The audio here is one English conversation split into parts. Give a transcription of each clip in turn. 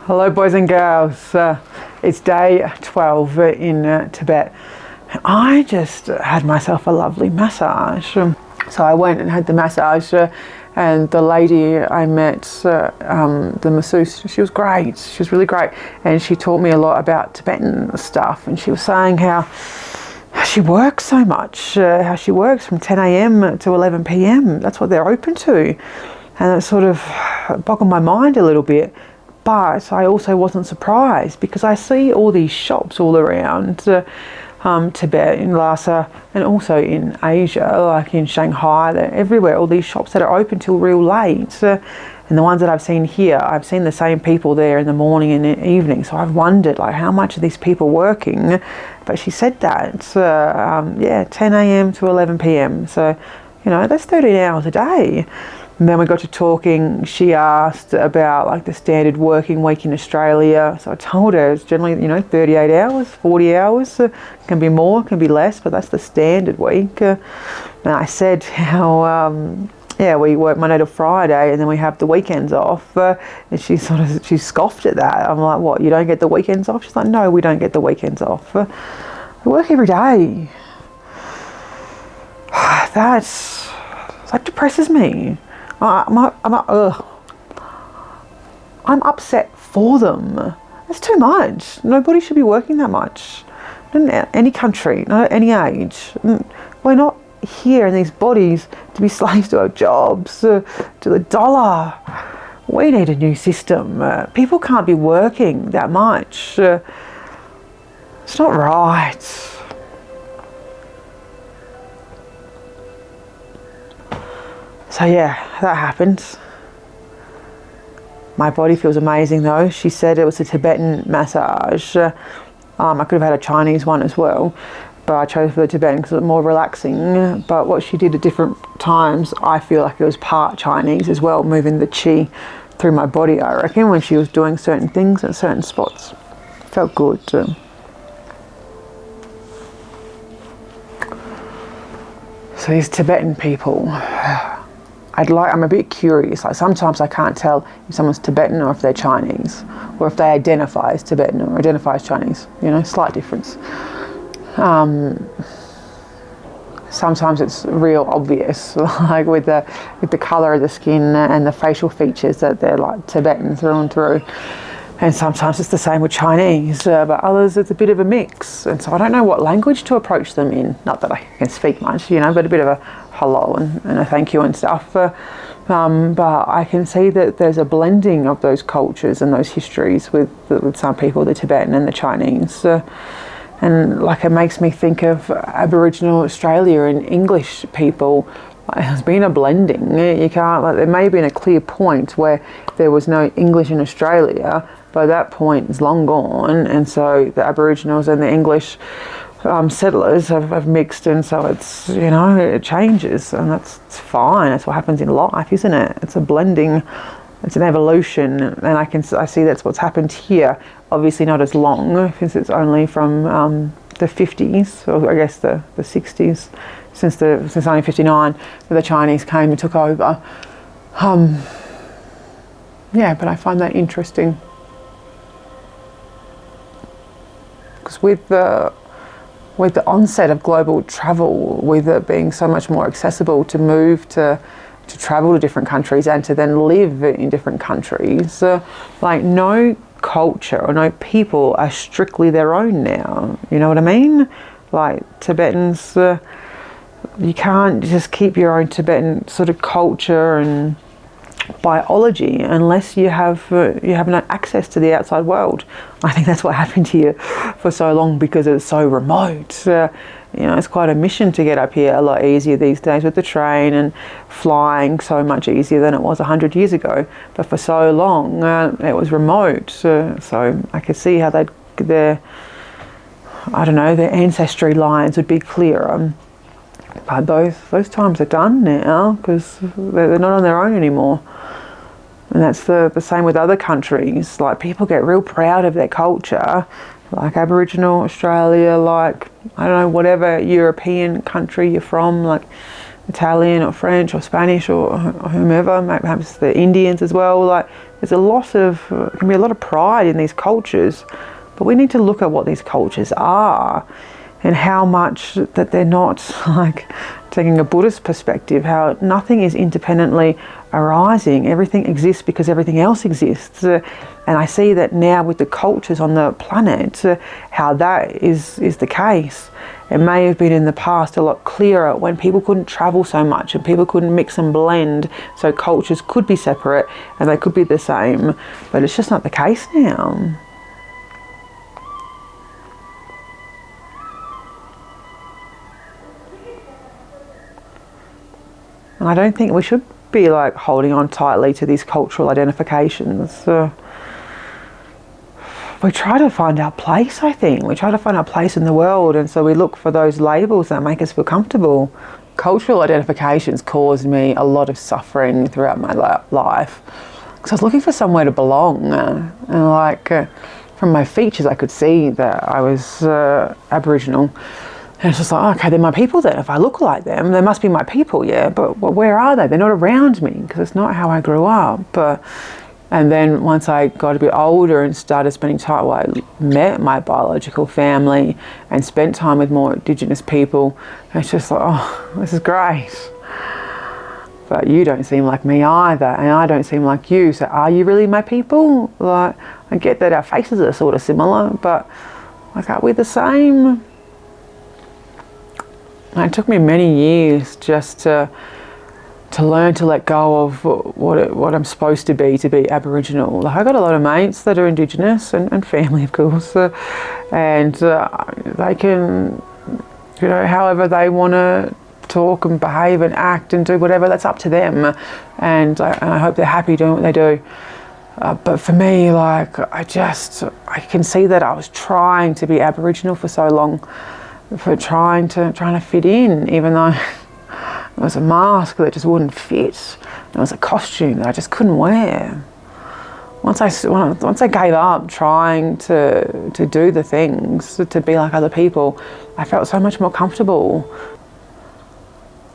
Hello boys and girls, it's day 12 in Tibet. I just had myself a lovely massage. So I went and had the massage and the lady I met, the masseuse, she was great, she was really great, and she taught me a lot about Tibetan stuff, and she was saying how she works so much, how she works from 10 a.m. to 11 p.m, that's what they're open to, and it sort of boggled my mind a little bit. But I also wasn't surprised because I see all these shops all around Tibet, in Lhasa, and also in Asia, like in Shanghai, they're everywhere, all these shops that are open till real late. And the ones that I've seen here, I've seen the same people there in the morning and the evening. So I've wondered, like, how much are these people working? But she said that, 10 a.m. to 11 p.m. So, you know, that's 13 hours a day. And then we got to talking, she asked about like the standard working week in Australia. So I told her it's generally, 38 hours, 40 hours, can be more, can be less, but that's the standard week. And I said how, we work Monday to Friday and then we have the weekends off. And she scoffed at that. I'm like, what, you don't get the weekends off? She's like, no, we don't get the weekends off. We work every day. That depresses me. I'm upset for them. That's too much. Nobody should be working that much. In any country, not at any age. We're not here in these bodies to be slaves to our jobs, to the dollar. We need a new system. People can't be working that much. It's not right. So yeah, that happened. My body feels amazing though. She said it was a Tibetan massage. I could have had a Chinese one as well, but I chose for the Tibetan because it was more relaxing. But what she did at different times, I feel like it was part Chinese as well, moving the qi through my body, I reckon, when she was doing certain things at certain spots. Felt good. So these Tibetan people, I'm a bit curious. Like sometimes I can't tell if someone's Tibetan or if they're Chinese, or if they identify as Tibetan or identify as Chinese. Slight difference. Sometimes it's real obvious, like with the color of the skin and the facial features, that they're like Tibetan through and through. And sometimes it's the same with Chinese, but others it's a bit of a mix. And so I don't know what language to approach them in. Not that I can speak much, but a bit of a hello and a thank you and stuff. But I can see that there's a blending of those cultures and those histories with some people, the Tibetan and the Chinese. And like it makes me think of Aboriginal Australia and English people. There's been a blending. You can't, like, there may have been a clear point where there was no English in Australia, but that point is long gone, and so the Aboriginals and the English settlers have mixed, and so it's, it changes, and that's fine. That's what happens in life, isn't it? It's a blending, it's an evolution, and I see that's what's happened here. Obviously not as long, since it's only from the 50s, or I guess the 60s, since 1959, where the Chinese came and took over. But I find that interesting. Because with the onset of global travel, with it being so much more accessible to move to travel to different countries and to then live in different countries, like no culture or no people are strictly their own now. You know what I mean? Like Tibetans, you can't just keep your own Tibetan sort of culture and biology unless you have no access to the outside world. I think that's what happened here for so long, because it's so remote. It's quite a mission to get up here. A lot easier these days with the train and flying, so much easier than it was 100 years ago. But for so long, it was remote. So I could see how their ancestry lines would be clearer. But those times are done now, because they're not on their own anymore. And that's the same with other countries. Like, people get real proud of their culture, like Aboriginal Australia, like, I don't know, whatever European country you're from, like Italian or French or Spanish or whomever, perhaps the Indians as well. Like, there's can be a lot of pride in these cultures, but we need to look at what these cultures are and how much that they're not, like, taking a Buddhist perspective, how nothing is independently arising. Everything exists because everything else exists. And I see that now with the cultures on the planet, how that is the case. It may have been in the past a lot clearer when people couldn't travel so much and people couldn't mix and blend, so cultures could be separate and they could be the same, but it's just not the case now. And I don't think we should be like holding on tightly to these cultural identifications. We try to find our place, I think. We try to find our place in the world, and so we look for those labels that make us feel comfortable. Cultural identifications caused me a lot of suffering throughout my life, because I was looking for somewhere to belong. And like, from my features, I could see that I was Aboriginal. And it's just like, okay, they're my people then. If I look like them, they must be my people, yeah. But where are they? They're not around me, because it's not how I grew up. And then once I got a bit older and started spending time, I met my biological family and spent time with more Indigenous people. It's just like, oh, this is great. But you don't seem like me either, and I don't seem like you. So are you really my people? Like, I get that our faces are sort of similar, but like, are we the same? And it took me many years just to learn to let go of what I'm supposed to be Aboriginal. Like, I got a lot of mates that are Indigenous and family, of course, and they can, however they want to talk and behave and act and do whatever, that's up to them. And I hope they're happy doing what they do. But for me, like, I can see that I was trying to be Aboriginal for so long, for trying to fit in, even though it was a mask that just wouldn't fit. It was a costume that I just couldn't wear. Once I gave up trying to do the things, to be like other people, I felt so much more comfortable.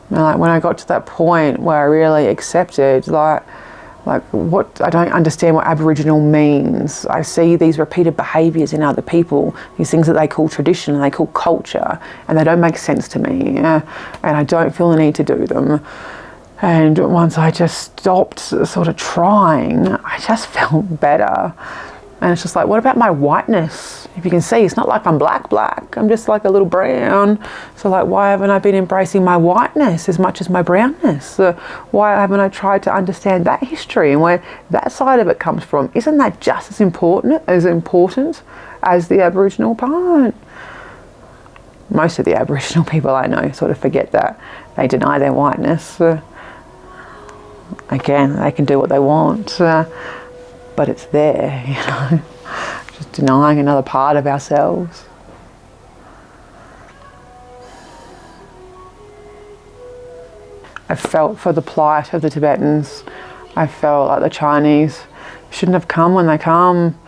And like, when I got to that point where I really accepted, what I don't understand what Aboriginal means. I see these repeated behaviours in other people, these things that they call tradition and they call culture, and they don't make sense to me, and I don't feel the need to do them. And once I just stopped sort of trying, I just felt better. And it's just like, what about my whiteness? If you can see, it's not like I'm black. I'm just like a little brown. So like, why haven't I been embracing my whiteness as much as my brownness? Why haven't I tried to understand that history and where that side of it comes from? Isn't that just as important as the Aboriginal part? Most of the Aboriginal people I know sort of forget that. They deny their whiteness. Again, they can do what they want. But it's there, just denying another part of ourselves. I felt for the plight of the Tibetans. I felt like the Chinese shouldn't have come when they come.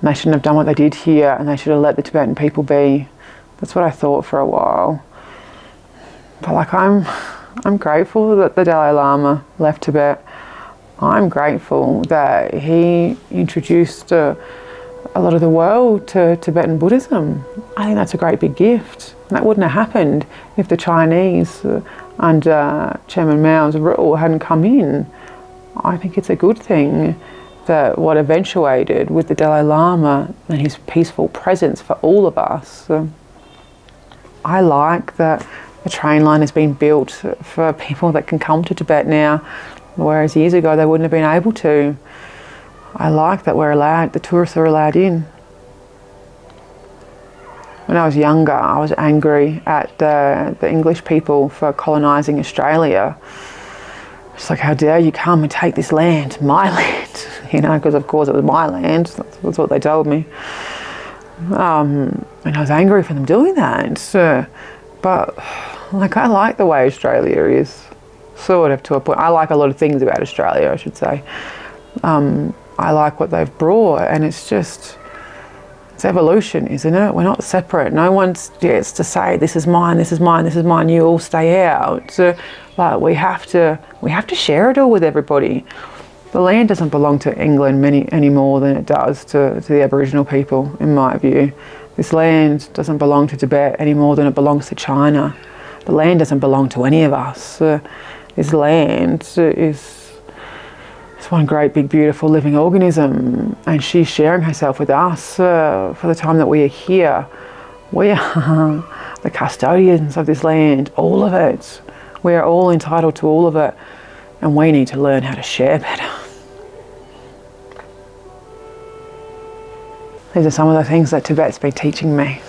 They shouldn't have done what they did here, and they should have let the Tibetan people be. That's what I thought for a while. But like, I'm grateful that the Dalai Lama left Tibet. I'm grateful that he introduced a lot of the world to Tibetan Buddhism. I think that's a great big gift. And that wouldn't have happened if the Chinese under Chairman Mao's rule hadn't come in. I think it's a good thing that what eventuated with the Dalai Lama and his peaceful presence for all of us. I like that the train line has been built for people that can come to Tibet now, whereas years ago they wouldn't have been able to. I like that the tourists are allowed in. When I was younger, I was angry at the English people for colonising Australia. It's like, how dare you come and take this land, my land, because of course it was my land. That's what they told me. And I was angry for them doing that. But like, I like the way Australia is. Sort of, to a point. I like a lot of things about Australia, I should say. I like what they've brought, and it's just, It's evolution, isn't it? We're not separate. No one gets to say, this is mine, this is mine, this is mine, you all stay out. But we have to share it all with everybody. The land doesn't belong to England any more than it does to the Aboriginal people, in my view. This land doesn't belong to Tibet any more than it belongs to China. The land doesn't belong to any of us. This land is one great big beautiful living organism, and she's sharing herself with us for the time that we are here. We are the custodians of this land, all of it. We are all entitled to all of it, and we need to learn how to share better. These are some of the things that Tibet's been teaching me.